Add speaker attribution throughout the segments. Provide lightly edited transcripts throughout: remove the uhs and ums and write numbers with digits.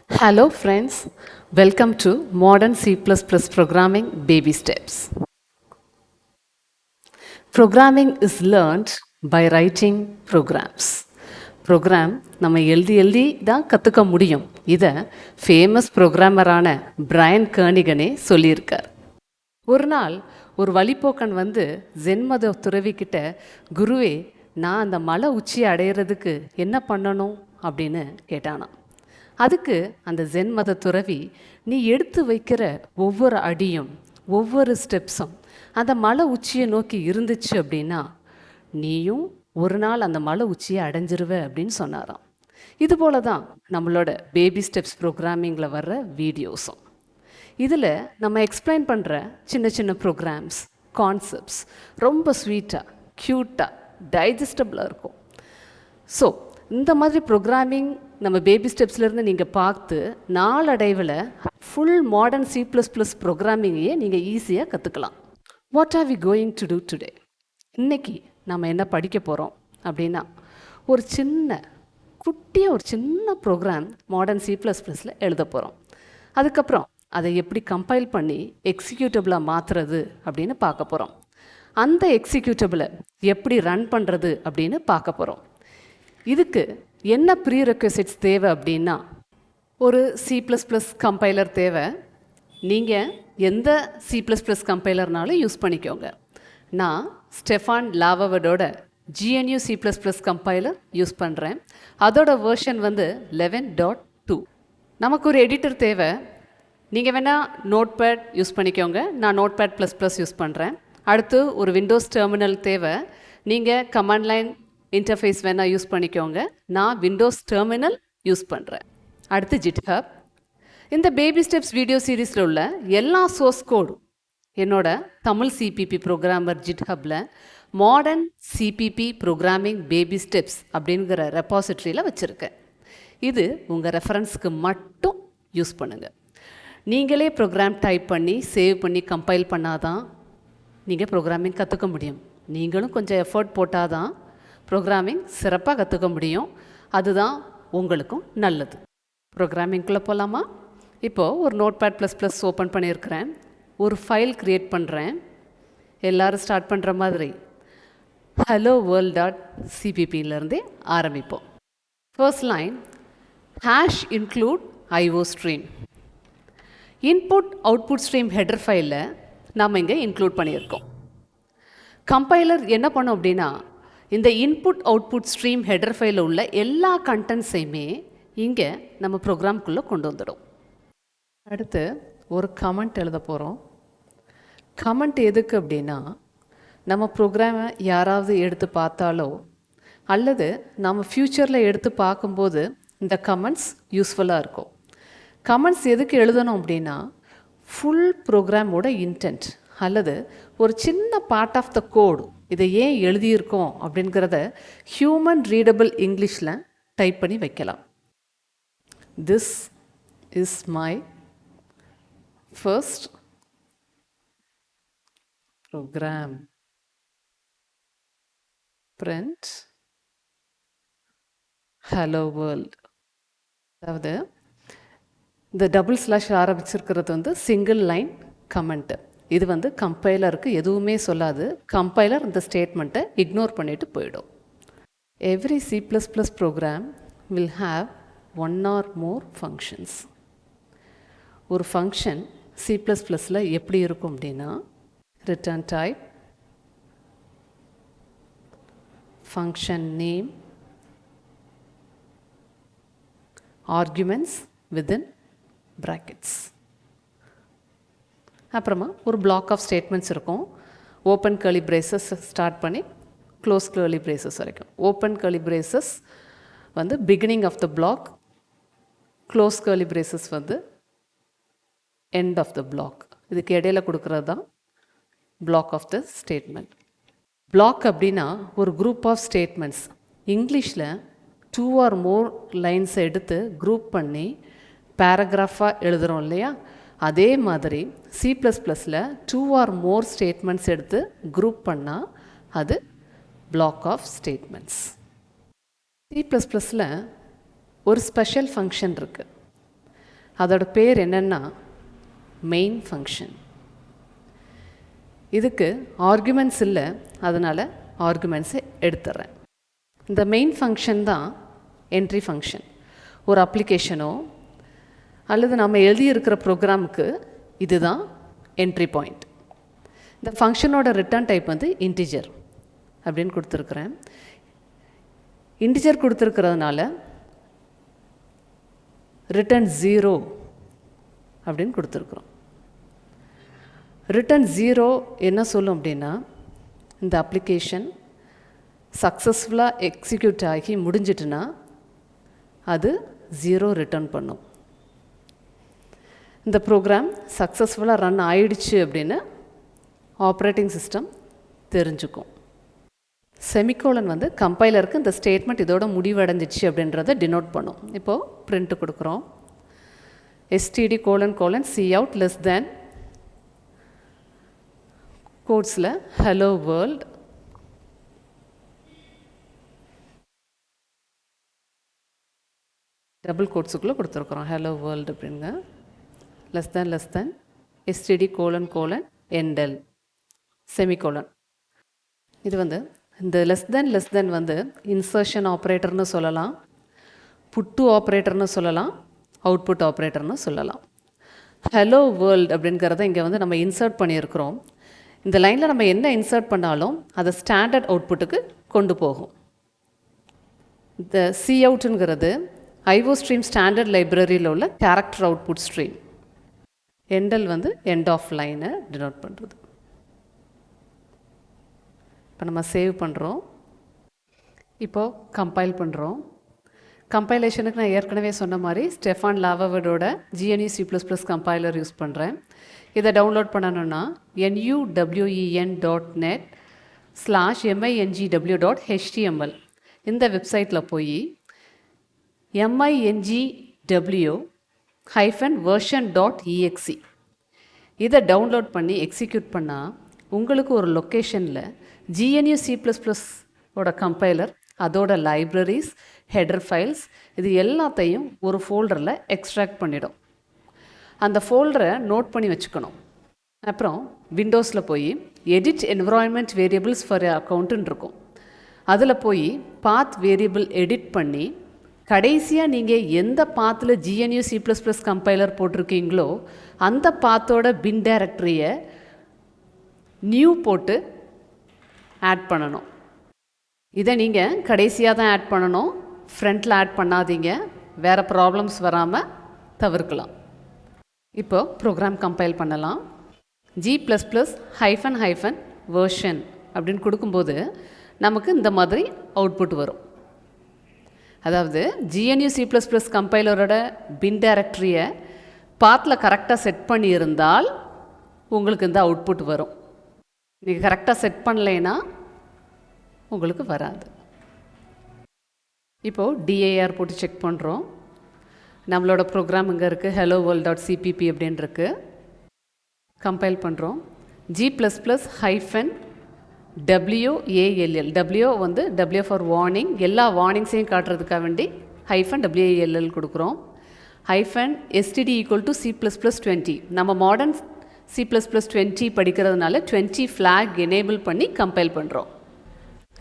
Speaker 1: Hello friends, welcome to Modern C++ Programming Baby Steps. Programming is learned by writing programs. Program நம்ம எழுதி தான் கற்றுக்க முடியும். இதை ஃபேமஸ் ப்ரோக்ராமரான பிரையன் கர்னிகனே சொல்லியிருக்கார். ஒரு நாள் ஒரு வழிப்போக்கன் வந்து ஜென் மத துறவிக்கிட்ட, குருவே, நான் அந்த மலை உச்சியை அடையிறதுக்கு என்ன பண்ணணும் அப்படின்னு கேட்டானாம். அதுக்கு அந்த ஜென் மத துறவி, நீ எடுத்து வைக்கிற ஒவ்வொரு அடியும் ஒவ்வொரு ஸ்டெப்ஸும் அந்த மலை உச்சியை நோக்கி இருந்துச்சு அப்படின்னா நீயும் ஒரு நாள் அந்த மலை உச்சியை அடைஞ்சிருவ அப்படின்னு சொன்னாராம். இது போல தான் நம்மளோட பேபி ஸ்டெப்ஸ் ப்ரோக்ராமிங்கில் வர்ற வீடியோஸும். இதில் நம்ம எக்ஸ்பிளைன் பண்ணுற சின்ன சின்ன ப்ரோக்ராம்ஸ், கான்செப்ட்ஸ் ரொம்ப ஸ்வீட்டாக, க்யூட்டாக, டைஜஸ்டபிளாக இருக்கும். ஸோ இந்த மாதிரி ப்ரோக்ராமிங் நம்ம பேபி ஸ்டெப்ஸ்லேருந்து நீங்கள் பார்த்து நாளடைவில் ஃபுல் மாடர்ன் C++ ப்ரோக்ராமிங்கையே நீங்கள் ஈஸியாக கற்றுக்கலாம். What are we going to do today? இன்றைக்கி நம்ம என்ன படிக்க போகிறோம் அப்படின்னா, ஒரு சின்ன ப்ரோக்ராம் மாடர்ன் C++ல் எழுத போகிறோம். அதுக்கப்புறம் அதை எப்படி கம்பைல் பண்ணி எக்ஸிக்யூட்டபிளாக மாற்றுறது அப்படின்னு பார்க்க போகிறோம். அந்த எக்ஸிக்யூட்டபிளை எப்படி ரன் பண்ணுறது அப்படின்னு பார்க்க போகிறோம். இதுக்கு என்ன ப்ரீ ரெக்வசிட்ஸ் தேவை அப்படின்னா, ஒரு C++ கம்பைலர் தேவை. நீங்கள் எந்த C++ கம்பைலர்னாலும் யூஸ் பண்ணிக்கோங்க. நான் ஸ்டெஃபான் லாவவர்டோட GNU C++ கம்பைலர் யூஸ் பண்ணுறேன். அதோட வேர்ஷன் வந்து 11.2. நமக்கு ஒரு எடிட்டர் தேவை. நீங்கள் வேணால் நோட்பேட் யூஸ் பண்ணிக்கோங்க. நான் நோட்பேட் ++ யூஸ் பண்ணுறேன். அடுத்து ஒரு விண்டோஸ் டெர்மினல் தேவை. நீங்கள் கமாண்ட் லைன் இன்டர்ஃபேஸ் வேணால் யூஸ் பண்ணிக்கோங்க. நான் விண்டோஸ் டெர்மினல் யூஸ் பண்ணுறேன். அடுத்து GitHub. இந்த பேபி ஸ்டெப்ஸ் வீடியோ சீரீஸில் உள்ள எல்லா சோர்ஸ் கோடும் என்னோட தமிழ் CPP ப்ரோக்ராமர் GitHubல modern CPP programming baby steps அப்படிங்கிற ரெப்பாசிட்ரியில் வச்சுருக்கேன். இது உங்கள் ரெஃபரன்ஸுக்கு மட்டும் யூஸ் பண்ணுங்கள். நீங்களே ப்ரோக்ராம் டைப் பண்ணி சேவ் பண்ணி கம்பைல் பண்ணாதான் நீங்கள் ப்ரோக்ராமிங் கற்றுக்க முடியும். நீங்களும் கொஞ்சம் எஃபர்ட் போட்டால் தான் ப்ரோக்ராமிங் சிறப்பாக கற்றுக்க முடியும். அதுதான் உங்களுக்கும் நல்லது. ப்ரோக்ராமிங்குள்ளே போகலாமா? இப்போது ஒரு நோட்பேட் ++ ஓப்பன் பண்ணியிருக்கிறேன். ஒரு ஃபைல் க்ரியேட் பண்ணுறேன். எல்லோரும் ஸ்டார்ட் பண்ணுற மாதிரி hello world.cpp ஆரம்பிப்போம். First line, #include IOStream. Input output stream header ஃபைலில் நாம் இங்கே இன்க்ளூட் பண்ணியிருக்கோம். கம்பைலர் என்ன பண்ணோம் அப்படின்னா, இந்த இன்புட் அவுட்புட் ஸ்ட்ரீம் ஹெடர் ஃபைலில் உள்ள எல்லா கண்டென்ட்ஸையுமே இங்கே நம்ம ப்ரோக்ராம்குள்ளே கொண்டு வந்துடும். அடுத்து ஒரு கமெண்ட் எழுத போகிறோம். கமெண்ட் எதுக்கு அப்படின்னா, நம்ம ப்ரோக்ராமை யாராவது எடுத்து பார்த்தாலோ அல்லது நம்ம ஃப்யூச்சரில் எடுத்து பார்க்கும்போது இந்த கமெண்ட்ஸ் யூஸ்ஃபுல்லாக இருக்கும். கமெண்ட்ஸ் எதுக்கு எழுதணும் அப்படின்னா, ஃபுல் ப்ரோக்ராமோட இன்டென்ட் அல்லது ஒரு சின்ன பார்ட் ஆஃப் த கோடு இதை ஏன் எழுதியிருக்கோம் அப்படிங்கிறத ஹியூமன் ரீடபிள் இங்கிலீஷில் டைப் பண்ணி வைக்கலாம். This is my first program. print hello world. அதாவது இந்த // ஆரம்பிச்சிருக்கிறது வந்து சிங்கிள் லைன் கமெண்ட்டு. இது வந்து கம்பைலருக்கு எதுவுமே சொல்லாது. கம்பைலர் இந்த ஸ்டேட்மெண்ட்டை இக்னோர் பண்ணிட்டு போயிடும். Every C++ program will have one or more functions. ஒரு ஃபங்க்ஷன் C++ல் எப்படி இருக்கும் அப்படின்னா, return type, function name, arguments within brackets. அப்புறமா ஒரு block of statements இருக்கும். open curly braces ஸ்டார்ட் பண்ணி close curly braces வரைக்கும். open curly braces வந்து beginning of the block, close curly braces வந்து end of the block. இதுக்கு இடையில கொடுக்கறது தான் block of the statement. Block அப்படின்னா ஒரு குரூப் ஆஃப் ஸ்டேட்மெண்ட்ஸ். இங்கிலீஷில் 2 or more லைன்ஸை எடுத்து குரூப் பண்ணி பேராகிராஃபாக எழுதுகிறோம் இல்லையா, அதே மாதிரி C++ல் 2 or more ஸ்டேட்மெண்ட்ஸ் எடுத்து குரூப் பண்ணால் அது பிளாக் ஆஃப் ஸ்டேட்மெண்ட்ஸ். C++ல் ஒரு ஸ்பெஷல் ஃபங்க்ஷன் இருக்குது. அதோட பேர் என்னென்னா மெயின் ஃபங்க்ஷன். இதுக்கு ஆர்குமெண்ட்ஸ் இல்லை, அதனால் ஆர்குமெண்ட்ஸை எடுத்துடுறேன். இந்த மெயின் ஃபங்க்ஷன் தான் என்ட்ரி ஃபங்க்ஷன். ஒரு அப்ளிகேஷனோ அல்லது நம்ம எழுதியிருக்கிற ப்ரோக்ராமுக்கு இதுதான் என்ட்ரி பாயிண்ட். இந்த ஃபங்க்ஷனோட ரிட்டர்ன் டைப் வந்து இன்டிஜர் அப்படின்னு கொடுத்துருக்குறேன். இன்டிஜர் கொடுத்துருக்கிறதுனால ரிட்டர்ன் 0 அப்படின்னு கொடுத்துருக்குறோம். ரிட்டர்ன் 0 என்ன சொல்லும் அப்படின்னா, இந்த அப்ளிகேஷன் சக்ஸஸ்ஃபுல்லாக எக்ஸிக்யூட் ஆகி முடிஞ்சிட்டுனா அது 0 ரிட்டர்ன் பண்ணும். இந்த ப்ரோக்ராம் சக்ஸஸ்ஃபுல்லாக ரன் ஆயிடுச்சு அப்படின்னு ஆப்ரேட்டிங் சிஸ்டம் தெரிஞ்சுக்கும். செமிகோலன் வந்து கம்பைலருக்கு இந்த ஸ்டேட்மெண்ட் இதோட முடிவடைஞ்சிச்சு அப்படின்றத டினோட் பண்ணும். இப்போது பிரிண்ட் கொடுக்குறோம். std::cout லெஸ் தேன் கோட்ஸில் ஹலோ வேர்ல்ட் டபுள் கோட்ஸுக்குள்ளே கொடுத்துருக்குறோம். ஹலோ வேர்ல்டு அப்படிங்க. Less than std::endl semicolon. இது வந்து இந்த லெஸ் தென் வந்து இன்சர்ஷன் ஆப்ரேட்டர்னு சொல்லலாம், புட்டு ஆப்ரேட்டர்னு சொல்லலாம், அவுட்புட் ஆப்ரேட்டர்னு சொல்லலாம். ஹலோ வேர்ல்டு அப்படிங்கிறத இங்கே வந்து நம்ம இன்சர்ட் பண்ணியிருக்கிறோம். இந்த லைனில் நம்ம என்ன இன்சர்ட் பண்ணாலும் அதை ஸ்டாண்டர்ட் அவுட்புட்டுக்கு கொண்டு போகும். இந்த சி அவுட்டுங்கிறது ஐஓ ஸ்ட்ரீம் ஸ்டாண்டர்ட் லைப்ரரியில் உள்ள கேரக்டர் அவுட்புட் ஸ்ட்ரீம். எண்டல் வந்து எண்ட் ஆஃப் லைனை டினோட் பண்ணுறது. இப்போ நம்ம சேவ் பண்ணுறோம். இப்போது கம்பைல் பண்ணுறோம். கம்பைலேஷனுக்கு நான் ஏற்கனவே சொன்ன மாதிரி ஸ்டெஃபான் லாவவர்டோட GNU C++ கம்பைலர் யூஸ் பண்ணுறேன். இதை டவுன்லோட் பண்ணணுன்னா nuwen.net/mingw.html இந்த வெப்சைட்டில் போய் mingw-version.exe இதை டவுன்லோட் பண்ணி எக்ஸிக்யூட் பண்ணால் உங்களுக்கு ஒரு லொக்கேஷனில் GNU C++ ஓட கம்பைலர், அதோட லைப்ரரிஸ், ஹெடர் ஃபைல்ஸ் இது எல்லாத்தையும் ஒரு ஃபோல்டரில் எக்ஸ்ட்ராக்ட் பண்ணிடும். அந்த ஃபோல்டரை நோட் பண்ணி வச்சுக்கணும். அப்புறம் விண்டோஸில் போய் எடிட் என்விரான்மெண்ட் வேரியபிள்ஸ் ஃபார் அக்கௌண்ட்டுன்னு இருக்கும். அதில் போய் பாத் வேரியபிள் எடிட் பண்ணி கடைசியாக நீங்கள் எந்த பாத்தில் GNU C++ கம்பைலர் போட்டிருக்கீங்களோ அந்த பாத்தோட பின் டைரக்டரியை நியூ போட்டு ஆட் பண்ணணும். இதை நீங்கள் கடைசியாக தான் ஆட் பண்ணணும், ஃப்ரண்ட்டில் ஆட் பண்ணாதீங்க, வேறு ப்ராப்ளம்ஸ் வராமல் தவிர்க்கலாம். இப்போ ப்ரோக்ராம் கம்பைல் பண்ணலாம். G++-version அப்படின்னு கொடுக்கும்போது நமக்கு இந்த மாதிரி அவுட்புட் வரும். அதாவது GNU C++ கம்பைலரோட பின் டைரக்டரியை பாத்தில் கரெக்டாக செட் பண்ணியிருந்தால் உங்களுக்கு இந்த அவுட்புட் வரும். நீங்கள் கரெக்டாக செட் பண்ணலைன்னா உங்களுக்கு வராது. இப்போது DIR போட்டு செக் பண்ணுறோம். நம்மளோட ப்ரோக்ராம் இங்கே இருக்குது, hello world.cpp அப்படின்னு இருக்குது. கம்பைல் பண்ணுறோம். G++-WALL W வந்து W ஃபார் வார்னிங், எல்லா வார்னிங்ஸையும் காட்டுறதுக்காக வேண்டி -WALL கொடுக்குறோம். -std=C++20 நம்ம மாடர்ன் C++20 படிக்கிறதுனால 20 ஃப்ளாக் எனேபிள் பண்ணி கம்பைல் பண்ணுறோம்.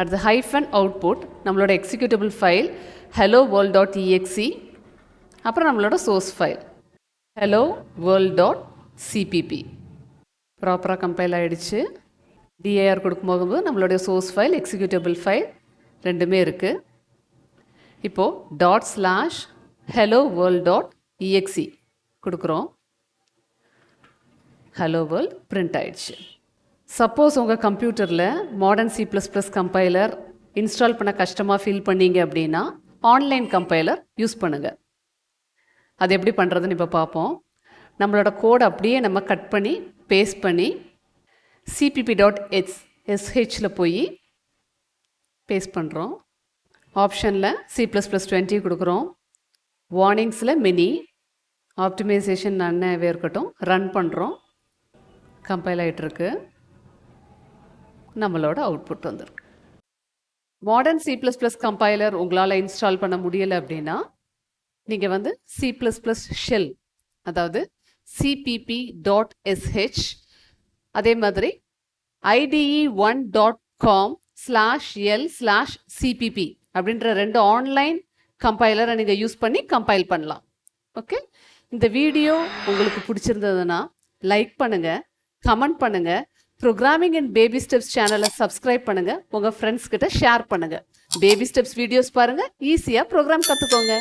Speaker 1: அடுத்து -output நம்மளோட எக்ஸிக்யூட்டபிள் ஃபைல் hello world.exe, அப்புறம் நம்மளோட சோர்ஸ் ஃபைல் hello world.cpp. ப்ராப்பராக கம்பைல் ஆகிடுச்சு. DIR கொடுக்கும்போது நம்மளுடைய சோர்ஸ் ஃபைல், எக்ஸிக்யூட்டபிள் ஃபைல் ரெண்டுமே இருக்குது. இப்போது ./helloworld.exe கொடுக்குறோம். ஹலோ வேர்ல்ட் பிரிண்ட் ஆயிடுச்சு. சப்போஸ் உங்கள் கம்ப்யூட்டரில் மாடர்ன் C++ கம்பைலர் இன்ஸ்டால் பண்ண கஷ்டமாக ஃபீல் பண்ணீங்க அப்படின்னா ஆன்லைன் கம்பைலர் யூஸ் பண்ணுங்கள். அது எப்படி பண்ணுறதுன்னு இப்போ பார்ப்போம். நம்மளோட கோடை அப்படியே நம்ம கட் பண்ணி பேஸ்ட் பண்ணி cpp.sh போய் பேஸ்ட் பண்ணுறோம். ஆப்ஷனில் C++20 கொடுக்குறோம். வார்னிங்ஸில் மினி, ஆப்டிமைசேஷன் நன்னாவே இருக்கட்டும், ரன் பண்ணுறோம். கம்பைல் ஆகிட்டுருக்கு. நம்மளோட அவுட்புட் வந்துருக்கு. மாடர்ன் C++ கம்பைலர் உங்களால் இன்ஸ்டால் பண்ண முடியலை அப்படின்னா நீங்கள் வந்து C++ ஷெல் அதாவது cpp.sh, அதே மாதிரி ideone.com/l/cpp அப்படின்ற 2 ஆன்லைன் கம்பைலரை நீங்கள் யூஸ் பண்ணி கம்பைல் பண்ணலாம். ஓகே, இந்த வீடியோ உங்களுக்கு பிடிச்சிருந்ததுன்னா லைக் பண்ணுங்கள், கமெண்ட் பண்ணுங்கள், ப்ரோக்ராமிங் அண்ட் பேபி ஸ்டெப்ஸ் சேனலை சப்ஸ்கிரைப் பண்ணுங்கள், உங்கள் ஃப்ரெண்ட்ஸ் கிட்ட ஷேர் பண்ணுங்கள். பேபி ஸ்டெப்ஸ் வீடியோஸ் பாருங்கள், ஈஸியாக ப்ரோக்ராம் கற்றுக்கோங்க.